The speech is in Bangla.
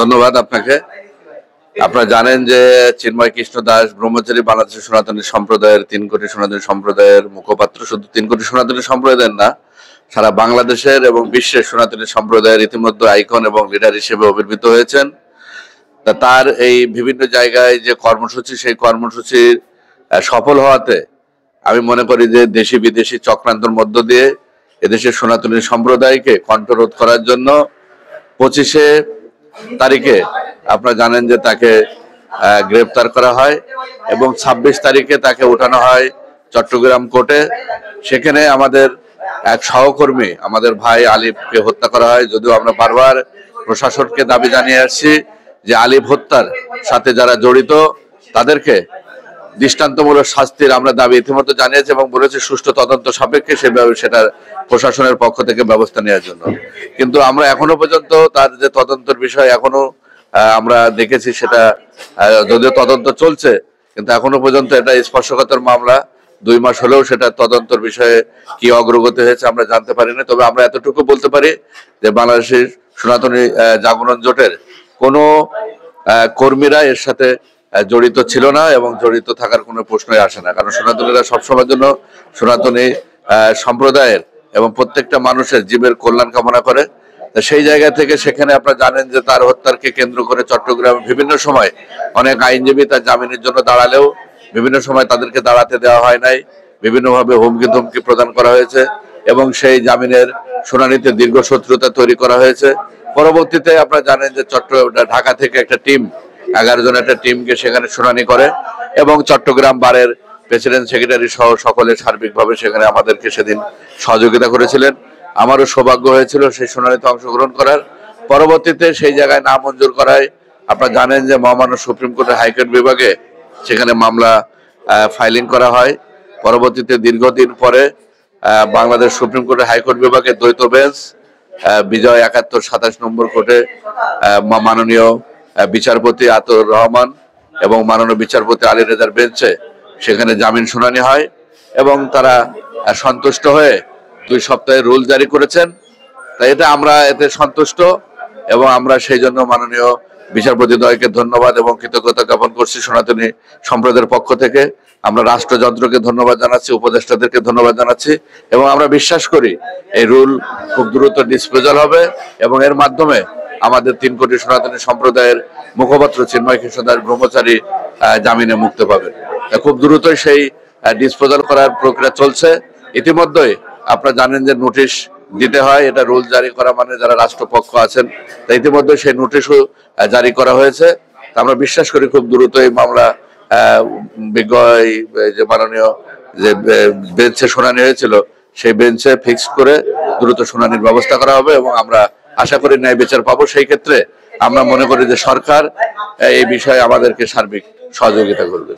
ধন্যবাদ আপনাকে। আপনারা জানেন যে চিন্ময় কৃষ্ণ দাস ব্রহ্মচারী বাংলাদেশের সনাতনী সম্প্রদায়ের 3 কোটি সনাতনী সম্প্রদায়ের মুখপাত্র। শুধু 3 কোটি সনাতনী সম্প্রদায়ের না, সারা বাংলাদেশের এবং বিশ্বের সনাতনী সম্প্রদায়ের ইতিমধ্যে আইকন এবং লিডার হিসেবে আবির্ভূত হয়েছেন। তার এই বিভিন্ন জায়গায় যে কর্মসূচি, সেই কর্মসূচির সফল হওয়াতে আমি মনে করি যে দেশি বিদেশি চক্রান্তের মধ্য দিয়ে এদেশের সনাতনী সম্প্রদায়কে কণ্ঠরোধ করার জন্য 25শে তারিখে আপনারা জানেন যে তাকে গ্রেপ্তার করা হয় এবং 26 তারিখে তাকে ওঠানো হয় চট্টগ্রাম কোর্টে। সেখানে আমাদের এক সহকর্মী, আমাদের ভাই আলিফকে হত্যা করা হয়। যদিও আমরা বারবার প্রশাসনকে দাবি জানিয়ে আসছি যে আলিফ হত্যার সাথে যারা জড়িত তাদেরকে দৃষ্টান্তমূলক শাস্তির আমরা দাবি ইতিমধ্যে জানিয়েছি এবং বলেছি সুষ্ঠু তদন্ত সাপেক্ষে সেটা প্রশাসনের পক্ষ থেকে ব্যবস্থা নেওয়ার জন্য। কিন্তু আমরা এখনো পর্যন্ত তার যে তদন্তের বিষয় এখনো আমরা দেখেছি, সেটা যদিও তদন্ত চলছে কিন্তু এখনো পর্যন্ত এটা স্পর্শকাতর মামলা। 2 মাস হলেও সেটা তদন্তের বিষয়ে কি অগ্রগতি হয়েছে আমরা জানতে পারিনি। তবে আমরা এতটুকু বলতে পারি যে বাংলাদেশের সনাতনী জাগরণ জোটের কোনো কর্মীরা এর সাথে জড়িত ছিল না এবং জড়িত থাকার কোনো প্রশ্নই আসে না। কারণ সনাতনীরা সবসময়ের জন্য সনাতনী সম্প্রদায়ের এবং প্রত্যেকটা মানুষের জীবের কল্যাণ কামনা করে। সেই জায়গা থেকে সেখানে আপনারা জানেন যে তার হত্যাকে কেন্দ্র করে চট্টগ্রামে বিভিন্ন সময় অনেক আইনজীবী তার জামিনের জন্য দাঁড়ালেও বিভিন্ন সময় তাদেরকে দাঁড়াতে দেওয়া হয় নাই, বিভিন্নভাবে হুমকি ধমকি প্রদান করা হয়েছে এবং সেই জামিনের শুনানিতে দীর্ঘসূত্রতা তৈরি করা হয়েছে। পরবর্তীতে আপনারা জানেন যে ঢাকা থেকে একটা টিম, 11 জনের একটা টিমকে সেখানে শুনানি করে এবং চট্টগ্রাম বারের প্রেসিডেন্ট সেক্রেটারি সহ সকলে সার্বিকভাবে সেখানে আমাদেরকে সেদিন সহযোগিতা করেছিলেন। আমারও সৌভাগ্য হয়েছিল সেই শুনানিতে অংশগ্রহণ করার। পরবর্তীতে সেই জায়গায় না মঞ্জুর করায় আপনারা জানেন যে মহামান্য সুপ্রিম কোর্টের হাইকোর্ট বিভাগে সেখানে মামলা ফাইলিং করা হয়। পরবর্তীতে দীর্ঘদিন পরে বাংলাদেশ সুপ্রিম কোর্টের হাইকোর্ট বিভাগের দ্বৈত বেঞ্চ বিজয় 71-27 নম্বর কোর্টে মাননীয় বিচারপতি আতর রহমান এবং মাননীয় বিচারপতি আলী রেজার বেঞ্চে সেখানে জামিন শুনানি হয় এবং তারা সন্তুষ্ট হয়ে 2 সপ্তাহের রুল জারি করেছেন। তাই আমরা এতে সন্তুষ্ট এবং আমরা সেই জন্য মাননীয় বিচারপতি দ্বয়কে ধন্যবাদ এবং কৃতজ্ঞতা জ্ঞাপন করছি সনাতনী সম্প্রদায়ের পক্ষ থেকে। আমরা রাষ্ট্রযন্ত্রকে ধন্যবাদ জানাচ্ছি, উপদেষ্টাদেরকে ধন্যবাদ জানাচ্ছি এবং আমরা বিশ্বাস করি এই রুল খুব দ্রুত ডিসপোজাল হবে এবং এর মাধ্যমে আমাদের 3 কোটি সনাতনী সম্প্রদায়ের মুখপাত্র চিন্ময় কৃষ্ণ দাস ব্রহ্মচারী জামিনে মুক্তি পাবেন। খুব দ্রুতই সেই ডিসপোজাল করার প্রক্রিয়া চলছে। ইতিমধ্যেই আপনারা জানেন যে নোটিশ দিতে হয়, এটা রুল জারি করা মানে যারা রাষ্ট্রপক্ষ আছেন, তাই ইতিমধ্যে সেই নোটিশও জারি করা হয়েছে। আমরা বিশ্বাস করি খুব দ্রুত এই মামলা বিজ্ঞ যে মাননীয় যে বেঞ্চে শুনানি হয়েছিল সেই বেঞ্চে ফিক্স করে দ্রুত শুনানির ব্যবস্থা করা হবে এবং আমরা আশা করি ন্যায় বিচার পাবো। সেই ক্ষেত্রে আমরা মনে করি যে সরকার এই বিষয়ে আমাদেরকে সার্বিক সহযোগিতা করবে।